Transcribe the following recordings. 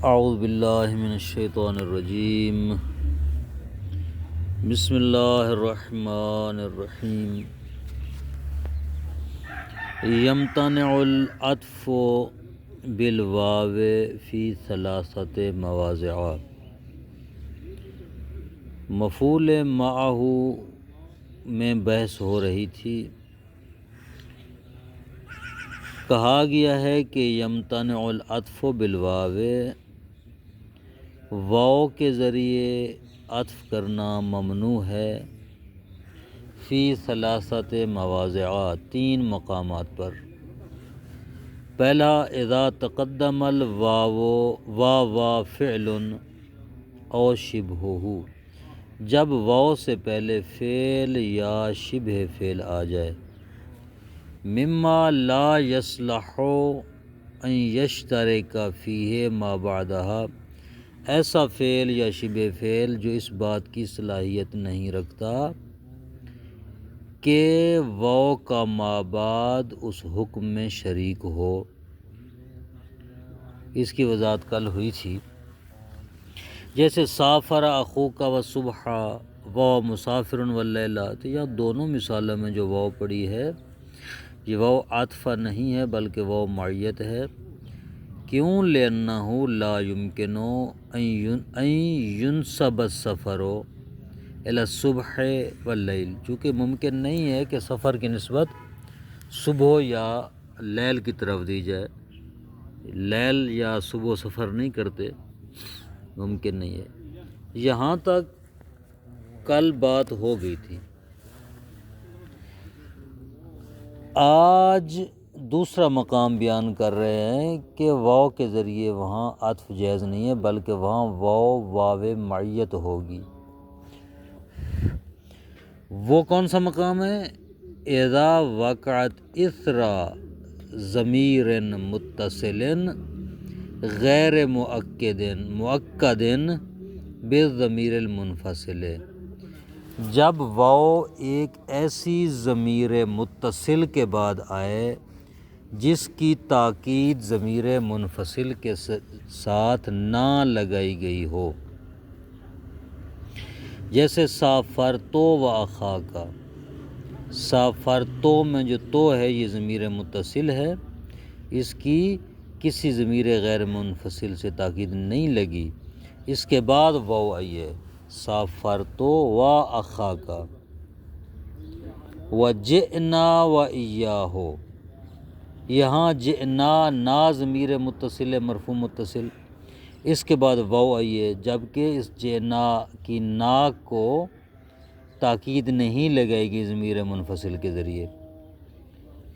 اعوذ باللہ من الشیطان الرجیم بسم اللہ الرحمن الرحیم یمتنع العطف بالواو فی ثلاثت مواضع۔ مفعول معہ میں بحث ہو رہی تھی۔ کہا گیا ہے کہ یمتنع العطف بالواو، واو کے ذریعے عطف کرنا ممنوع ہے، فی ثلاثت مواضع، تین مقامات پر۔ پہلا، اذا تقدم الواو فعل او شبہہ، جب واو سے پہلے فعل یا شبہ فعل آ جائے۔ مما لا یصلح ان یشترک فیہ ما بعدہا، ایسا فعل یا شبہ فعل جو اس بات کی صلاحیت نہیں رکھتا کہ واو کا ما بعد اس حکم میں شریک ہو۔ اس کی وضاحت کل ہوئی تھی۔ جیسے سافر اخوک وصبح و مسافر واللیلہ، تو یہاں دونوں مثالوں میں جو واو پڑی ہے یہ واو عاطفہ نہیں ہے بلکہ واو معیت ہے۔ کیوں؟ لأنہ لا یمکن ان ینسب السفر الی الصبح واللیل، چونکہ ممکن نہیں ہے کہ سفر کی نسبت صبح یا لیل کی طرف دی جائے۔ لیل یا صبح سفر نہیں کرتے، ممکن نہیں ہے۔ یہاں تک کل بات ہو گئی تھی۔ آج دوسرا مقام بیان کر رہے ہیں کہ واو کے ذریعے وہاں عطف جائز نہیں ہے بلکہ وہاں واو معیت ہوگی۔ وہ کون سا مقام ہے؟ اذا وقعت اثر ضمیر متصل غیر مؤکد بالضمیر المنفصل، جب واو ایک ایسی ضمیر متصل کے بعد آئے جس کی تاکید ضمیر منفصل کے ساتھ نہ لگائی گئی ہو۔ جیسے سافرتو و اخاک، سافرتو میں جو تو ہے یہ ضمیر متصل ہے، اس کی کسی ضمیر غیر منفصل سے تاکید نہیں لگی، اس کے بعد واو آئی ہے، سافرتو و اخاک وجئنا و ایاہ، یہاں جئنا نا ضمیر متصل مرفوع متصل، اس کے بعد واو آئی ہے، جبکہ اس جئنا کی نا کو تاکید نہیں لگائے گی ضمیر منفصل کے ذریعے۔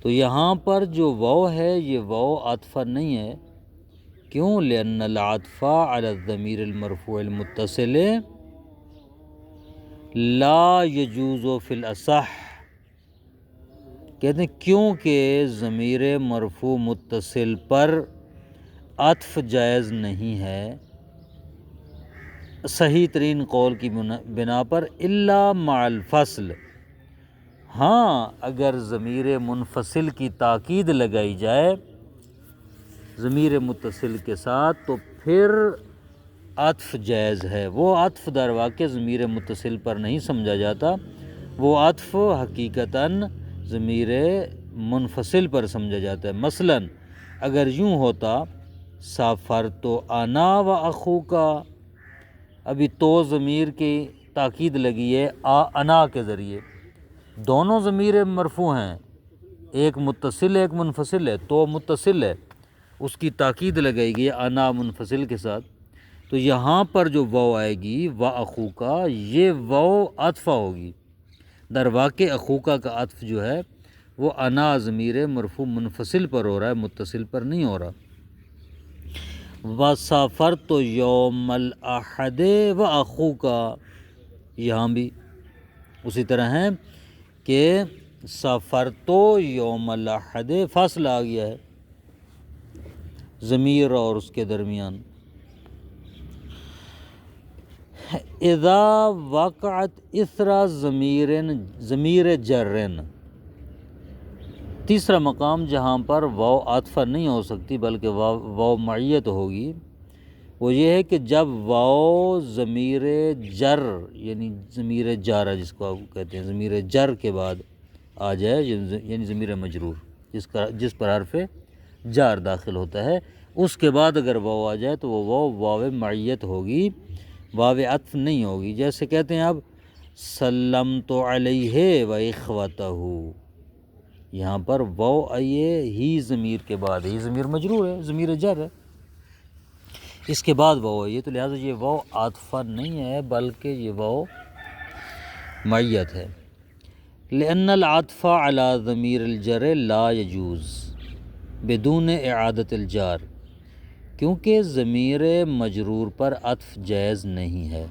تو یہاں پر جو واو ہے یہ واو عاطفہ نہیں ہے۔ کیوں؟ لأن العطف علی الضمیر المرفوع المتصل لا یجوز فی الاصح، کہتے ہیں کیونکہ ضمیر مرفوع متصل پر عطف جائز نہیں ہے صحیح ترین قول کی بنا پر، الا مع الفصل، ہاں اگر ضمیر منفصل کی تاکید لگائی جائے ضمیر متصل کے ساتھ تو پھر عطف جائز ہے۔ وہ عطف در واقع ضمیر متصل پر نہیں سمجھا جاتا، وہ عطف حقیقتاً ضمیر منفصل پر سمجھا جاتا ہے۔ مثلا اگر یوں ہوتا سافرتو انا و اخوکا، ابھی تو ضمیر کی تاکید لگی ہے انا کے ذریعے، دونوں ضمیر مرفوع ہیں، ایک متصل ہے ایک منفصل ہے، تو متصل ہے اس کی تاکید لگائی گئی انا منفصل کے ساتھ، تو یہاں پر جو واو آئے گی و اخوکا، یہ واو عطفہ ہوگی۔ در واقع اخوکا کا عطف جو ہے وہ انا ضمیر مرفوع منفصل پر ہو رہا ہے، متصل پر نہیں ہو رہا۔ وَسَافَرْتُ يَوْمَ الْأَحَدِ وَأَخُوكَ، یہاں بھی اسی طرح ہے کہ سافرتو یوم الاحد، فاصلہ آ گیا ہے ضمیر اور اس کے درمیان۔ اذا وقعت اثر ضمیر جرن، تیسرا مقام جہاں پر واو عاطفہ نہیں ہو سکتی بلکہ واو معیت ہوگی، وہ یہ ہے کہ جب واو ضمیر جر یعنی ضمیر جارہ جس کو آپ کہتے ہیں ضمیر جر کے بعد آ جائے، یعنی ضمیر مجرور جس پر حرف جار داخل ہوتا ہے، اس کے بعد اگر واو آ جائے تو وہ واو معیت ہوگی، واو عطف نہیں ہوگی۔ جیسے کہتے ہیں اب سلمت علیہ و اخوتہ، یہاں پر واو آئیے ہی ضمیر کے بعد، ہی ضمیر مجرور ہے، ضمیر جر ہے، اس کے بعد واو آئیے، تو لہٰذا یہ واو عاطفہ نہیں ہے بلکہ یہ واو معیت ہے۔ لأن العطف على ضمیر الجر لا يجوز بدون اعادت الجار، کیونکہ ضمیر مجرور پر عطف جائز نہیں ہے۔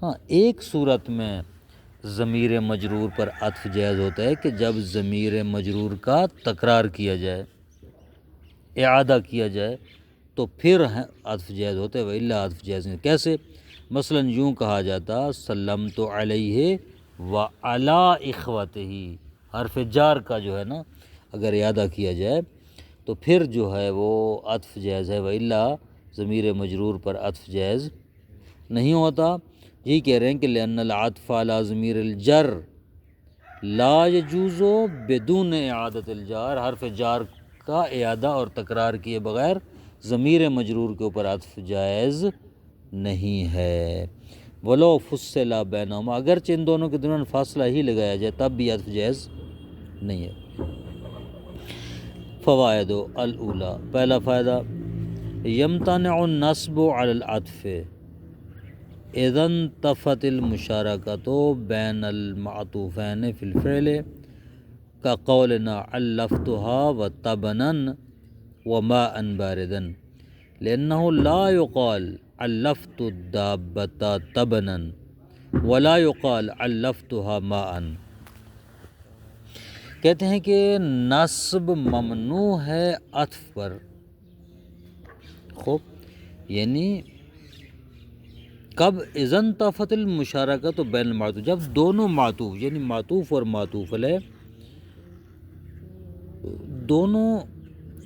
ہاں، ایک صورت میں ضمیر مجرور پر عطف جائز ہوتا ہے کہ جب ضمیر مجرور کا تکرار کیا جائے، اعادہ کیا جائے، تو پھر عطف جائز ہوتا ہے، وإلا عطف جائز نہیں۔ کیسے؟ مثلا یوں کہا جاتا سلمت علیہ وعلی اخوتہ، حرف جار کا جو ہے نا اگر اعادہ کیا جائے تو پھر جو ہے وہ عطف جائز ہے، وإلا ضمیر مجرور پر عطف جائز نہیں ہوتا۔ یہی کہہ رہے ہیں کہ لأن العطف علی ضمیر الجر لا يجوز بدون اعادت الجار، حرف جار کا اعادہ اور تکرار کیے بغیر ضمیر مجرور کے اوپر عطف جائز نہیں ہے۔ ولو فصل بینہما، اگرچہ ان دونوں کے درمیان فاصلہ ہی لگایا جائے تب بھی عطف جائز نہیں ہے۔ فوائد الاولی، پہلا فائدہ یمتنع النصب علی العطف اذا انتفت المشارکۃ بین المعطوفین فی الفعل كقولنا علفتها وطبنا وماء باردا، لأنه لا يقال علفت الدابة طبنا ولا يقال علفتها ماء۔ کہتے ہیں کہ نصب ممنوع ہے عطف پر، خوب یعنی کب؟ اذا انتفت المشارکۃ بین المعطوف، جب دونوں معطوف یعنی معطوف اور معطوف علیہ دونوں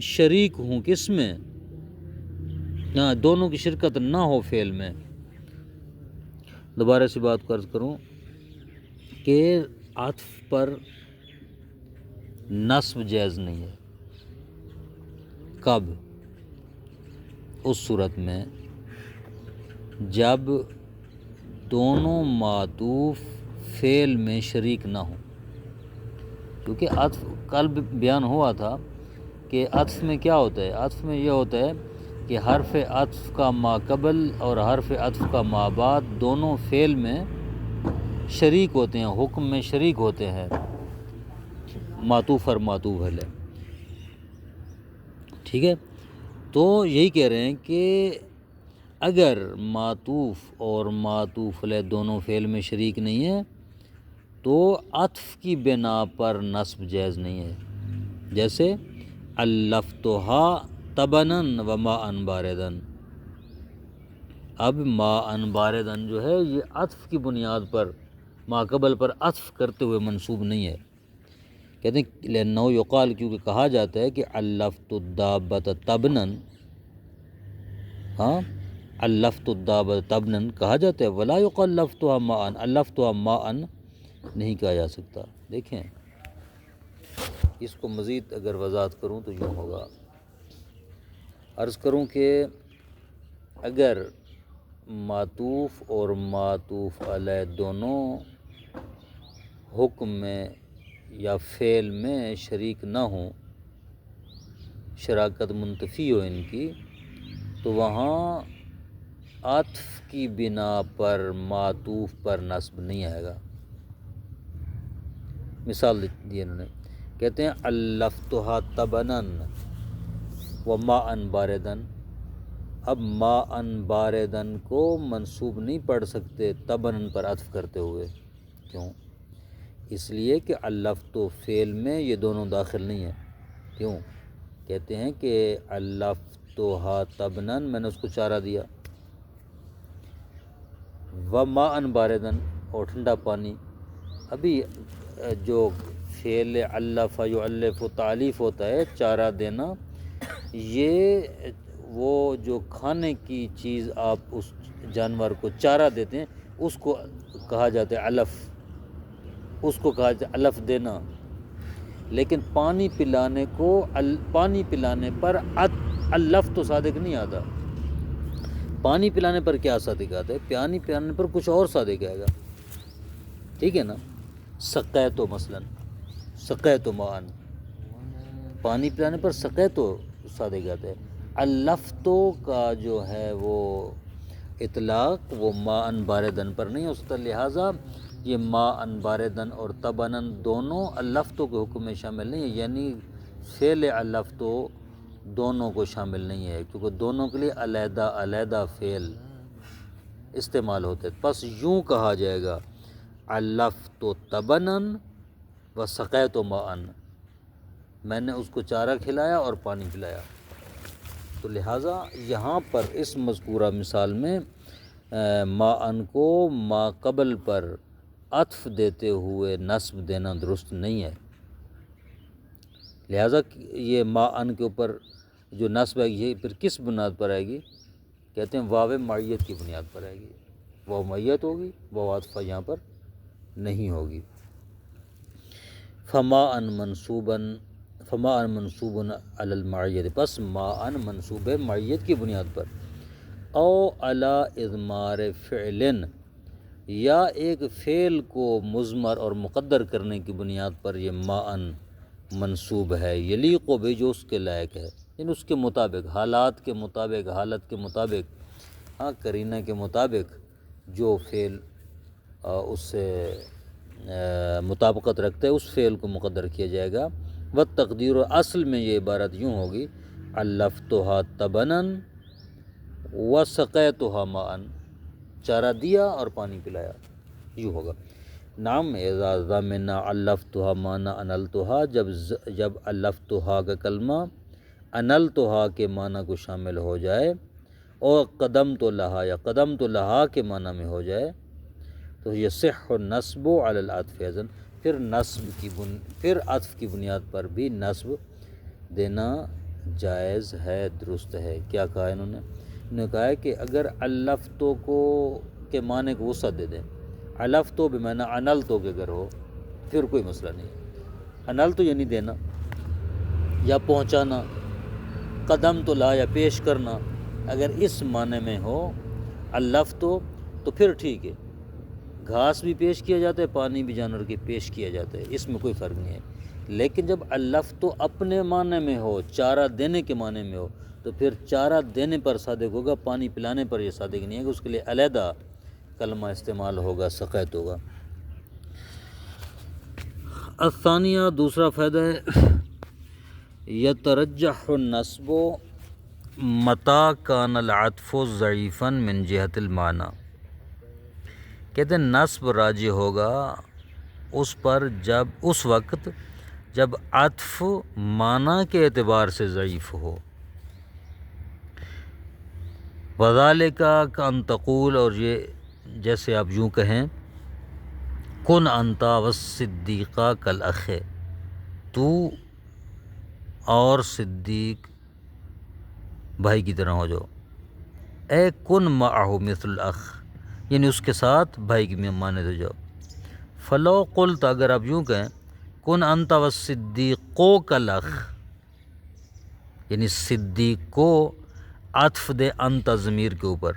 شریک ہوں، کس میں؟ دونوں کی شرکت نہ ہو فعل میں۔ دوبارہ سے بات کو عرض کروں کہ عطف پر نصب جائز نہیں ہے، کب؟ اس صورت میں جب دونوں معطوف فعل میں شریک نہ ہوں، کیونکہ عطف کل بیان ہوا تھا کہ عطف میں کیا ہوتا ہے، عطف میں یہ ہوتا ہے کہ حرف عطف کا ما قبل اور حرف عطف کا ما بعد دونوں فعل میں شریک ہوتے ہیں، حکم میں شریک ہوتے ہیں، معطوف اور معطوف علیہ، ٹھیک ہے؟ تو یہی کہہ رہے ہیں کہ اگر معطوف اور معطوف علیہ دونوں فعل میں شریک نہیں ہیں تو عطف کی بنا پر نصب جائز نہیں ہے۔ جیسے علفتها طبنا وماء باردا، اب ماء باردا جو ہے یہ عطف کی بنیاد پر ما قبل پر عطف کرتے ہوئے منصوب نہیں ہے۔ کہتے ہیں لأنه یقال، کیونکہ کہا جاتا ہے کہ علفت الدابة طبنا، ہاں علفت الدابة طبنا کہا جاتا ہے، ولا یقال لفتها ماء، علفتها ماء نہیں کہا جا سکتا۔ دیکھیں اس کو مزید اگر وضاحت کروں تو یوں ہوگا، عرض کروں کہ اگر معطوف اور معطوف علیہ دونوں حکم میں یا فعل میں شریک نہ ہوں، شراکت منتفی ہو ان کی، تو وہاں عطف کی بنا پر معطوف پر نصب نہیں آئے گا۔ مثال دی انہوں نے، کہتے ہیں علفتها طبنا وماء باردا، اب ماء باردا کو منصوب نہیں پڑھ سکتے طبنا پر عطف کرتے ہوئے، کیوں؟ اس لیے کہ علفت فعل میں یہ دونوں داخل نہیں ہیں، کیوں؟ کہتے ہیں کہ علفتها طبنا میں نے اس کو چارہ دیا، وماء باردا اور ٹھنڈا پانی، ابھی جو فعل علف یعلف تعلیف ہوتا ہے چارہ دینا، یہ وہ جو کھانے کی چیز آپ اس جانور کو چارہ دیتے ہیں اس کو کہا جاتا ہے علف، اس کو کہا جاتا ہے علف دینا۔ لیکن پانی پلانے کو پانی پلانے پر علف تو صادق نہیں آتا۔ پانی پلانے پر کیا صادق آتا ہے؟ پانی پلانے پر کچھ اور صادق آئے گا، ٹھیک ہے نا؟ سقیتو مثلا، سقیتو معن، پانی پلانے پر سقیتو صادق آتا ہے۔ اللفتو کا جو ہے وہ اطلاق وہ ماءً باردن پر نہیں ہو سکتا، لہٰذا یہ ماءً باردن اور طبناً دونوں اللفتوں کے حکم میں شامل نہیں ہے، یعنی فعل اللفتو دونوں کو شامل نہیں ہے، کیونکہ دونوں کے لیے علیحدہ علیحدہ فعل استعمال ہوتے ہیں۔ پس یوں کہا جائے گا علفتو طبناً و سقیتو ماءً، میں نے اس کو چارہ کھلایا اور پانی پلایا۔ تو لہٰذا یہاں پر اس مذکورہ مثال میں ماءً کو ما قبل پر عطف دیتے ہوئے نصب دینا درست نہیں ہے، لہٰذا یہ ماءً کے اوپر جو نصب ہے یہ پھر کس بنیاد پر آئے گی؟ کہتے ہیں واو معیت کی بنیاد پر آئے گی، واو معیت ہوگی، واو عطفہ یہاں پر نہیں ہوگی۔ فماءً منصوب علی المعیت، پس ماءً منصوب ہے معیت کی بنیاد پر، او علی اضمار فعل، یا ایک فعل کو مضمر اور مقدر کرنے کی بنیاد پر یہ ماءً منصوب ہے، یلیق بھی جو اس کے لائق ہے، یعنی اس کے مطابق، حالات کے مطابق، حالت کے مطابق، ہاں قرینہ کے مطابق جو فعل اس سے مطابقت رکھتے ہے اس فعل کو مقدر کیا جائے گا۔ والتقدیر، اصل میں یہ عبارت یوں ہوگی علفتها طبناً وسقیتها ماءً، چارہ دیا اور پانی پلایا، یوں ہوگا۔ نام اذا ضمن علفتها معنی انلتها، جب علفتها کا کلمہ انلتها کے معنی کو شامل ہو جائے اور قدمت لها یا قدمت لها کے معنی میں ہو جائے تو یصح النصب علی العطف اذن، پھر عطف کی بنیاد پر بھی نصب دینا جائز ہے، درست ہے۔ کیا کہا انہوں نے کہا ہے کہ اگر علفتو کو کے معنی کو وسعت دے دیں، علفتو بمعنی انلتو کے اگر ہو پھر کوئی مسئلہ نہیں، انلتو یعنی دینا یا پہنچانا، قدم تو لا یا پیش کرنا، اگر اس معنی میں ہو علفتو تو پھر ٹھیک ہے، گھاس بھی پیش کیا جاتا ہے، پانی بھی جانور کے پیش کیا جاتا ہے، اس میں کوئی فرق نہیں ہے۔ لیکن جب علفتو اپنے معنی میں ہو، چارہ دینے کے معنی میں ہو، تو پھر چارہ دینے پر صادق ہوگا، پانی پلانے پر یہ صادق نہیں ہے کہ اس کے لیے علیحدہ کلمہ استعمال ہوگا، سقیت ہوگا۔ الثانیہ، دوسرا فائدہ ہے یترجح النصب متی کان العطف ضعیفا من جہت المعنی، کہتے ہیں نصب راجح ہوگا اس پر جب اس وقت جب عطف معنی کے اعتبار سے ضعیف ہو، وذالک کان تقول، اور یہ جیسے آپ یوں کہیں کن انت والصدیقہ کالاخ، تو اور صدیق بھائی کی طرح ہو جاؤ، اے کن معہ مثل الاخ، یعنی اس کے ساتھ بھائی کی مانند ہو جاؤ۔ فلو قلت، اگر آپ یوں کہیں کن انت والصدیقو کالاخ، یعنی صدیق کو عطف دے انت ضمیر کے اوپر،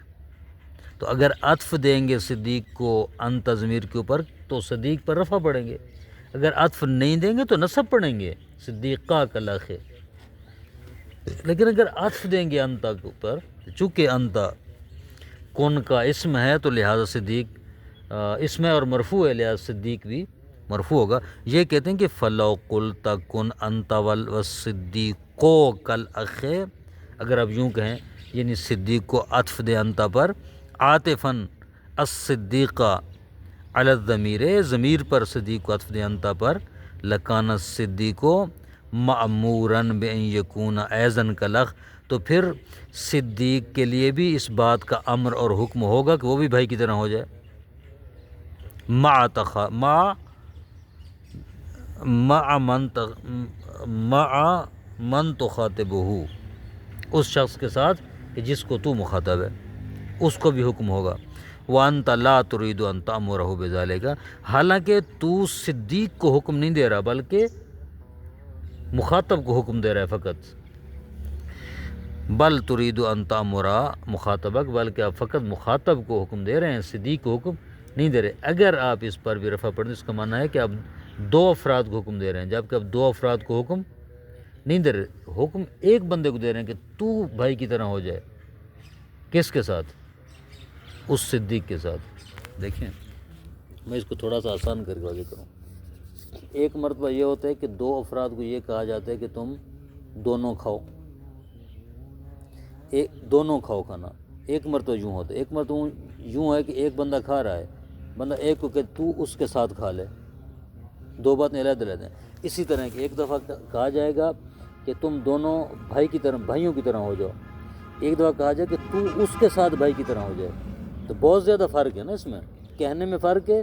تو اگر عطف دیں گے صدیق کو انت ضمیر کے اوپر تو صدیق پر رفع پڑھیں گے، اگر عطف نہیں دیں گے تو نصب پڑھیں گے، صدیقہ کالاخ۔ لیکن اگر عطف دیں گے انت کے اوپر، چونکہ انت کن کا اسم ہے تو لہذا صدیق اسم ہے اور مرفوع ہے، لہذا صدیق بھی مرفوع ہوگا۔ یہ کہتے ہیں کہ فلو قلت کن انت والصدیقو کالاخ، اگر آپ یوں کہیں یعنی صدیق کو عطف دے انت پر، عاطفاً الصدیقہ علی الضمیر، ضمیر پر صدیق کو عطف دے انت پر، لکان الصدیقو مأموراً بأن یکون ایضاً کالاخ، تو پھر صدیق کے لیے بھی اس بات کا امر اور حکم ہوگا کہ وہ بھی بھائی کی طرح ہو جائے، مع من تخاطبہ، اس شخص کے ساتھ کہ جس کو تو مخاطب ہے، اس کو بھی حکم ہوگا۔ وَأَنْتَ لَا تُرِيدُ أَن تَأْمُرَهُ بِذَلِكَ، حالانکہ تو صدیق کو حکم نہیں دے رہا بلکہ مخاطب کو حکم دے رہا ہے فقط۔ بل تريد ان تأمر مخاطبک، بلکہ آپ فقط مخاطب کو حکم دے رہے ہیں، صدیق کو حکم نہیں دے رہے۔ اگر آپ اس پر بھی رفع پڑھیں، اس کا معنی ہے کہ آپ دو افراد کو حکم دے رہے ہیں، جبکہ آپ دو افراد کو حکم نہیں دے رہے، حکم ایک بندے کو دے رہے ہیں کہ تو بھائی کی طرح ہو جائے۔ کس کے ساتھ؟ اس صدیق کے ساتھ۔ دیکھیں میں اس کو تھوڑا سا آسان کر کے واضح کروں۔ ایک مرتبہ یہ ہوتا ہے کہ دو افراد کو یہ کہا جاتا ہے کہ تم دونوں کھاؤ، دونوں کھاؤ کھانا۔ ایک مرتبہ یوں ہوتا ہے، ایک مرتبہ یوں ہے کہ ایک بندہ کھا رہا ہے، بندہ ایک کو کہ تو اس کے ساتھ کھا لے، دو باتیں علیحدہ علیحدہ ہیں۔ اسی طرح کہ ایک دفعہ کہا جائے گا کہ تم دونوں بھائیوں کی طرح ہو جاؤ، ایک دفعہ کہا جائے کہ تو اس کے ساتھ بھائی کی طرح ہو جائے۔ تو بہت زیادہ فرق ہے نا اس میں، کہنے میں فرق ہے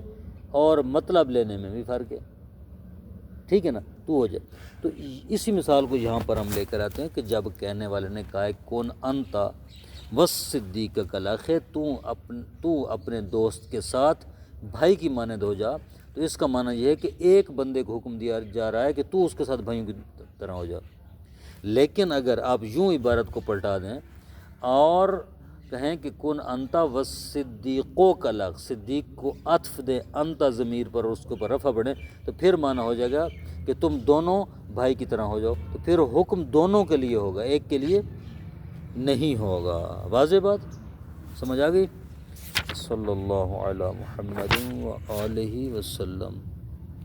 اور مطلب لینے میں بھی فرق ہے، ٹھیک ہے نا، تو ہو جائے۔ تو اسی مثال کو یہاں پر ہم لے کر آتے ہیں کہ جب کہنے والے نے کہا ہے کون انتا والصدیق کالاخ، تو اپنے دوست کے ساتھ بھائی کی مانند ہو جا، تو اس کا معنی یہ ہے کہ ایک بندے کو حکم دیا جا رہا ہے کہ تو اس کے ساتھ بھائیوں کی طرح ہو جا۔ لیکن اگر آپ یوں عبارت کو پلٹا دیں اور کہیں کہ کن انتا والصدیقو کالاخ، صدیق کو عطف دیں انتا ضمیر پر اور اس کے اوپر رفع بڑھیں، تو پھر معنی ہو جائے گا کہ تم دونوں بھائی کی طرح ہو جاؤ، تو پھر حکم دونوں کے لیے ہوگا، ایک کے لیے نہیں ہوگا۔ واضح بات سمجھ آ گئی؟ صلی اللہ علی محمد و آلہ وسلم۔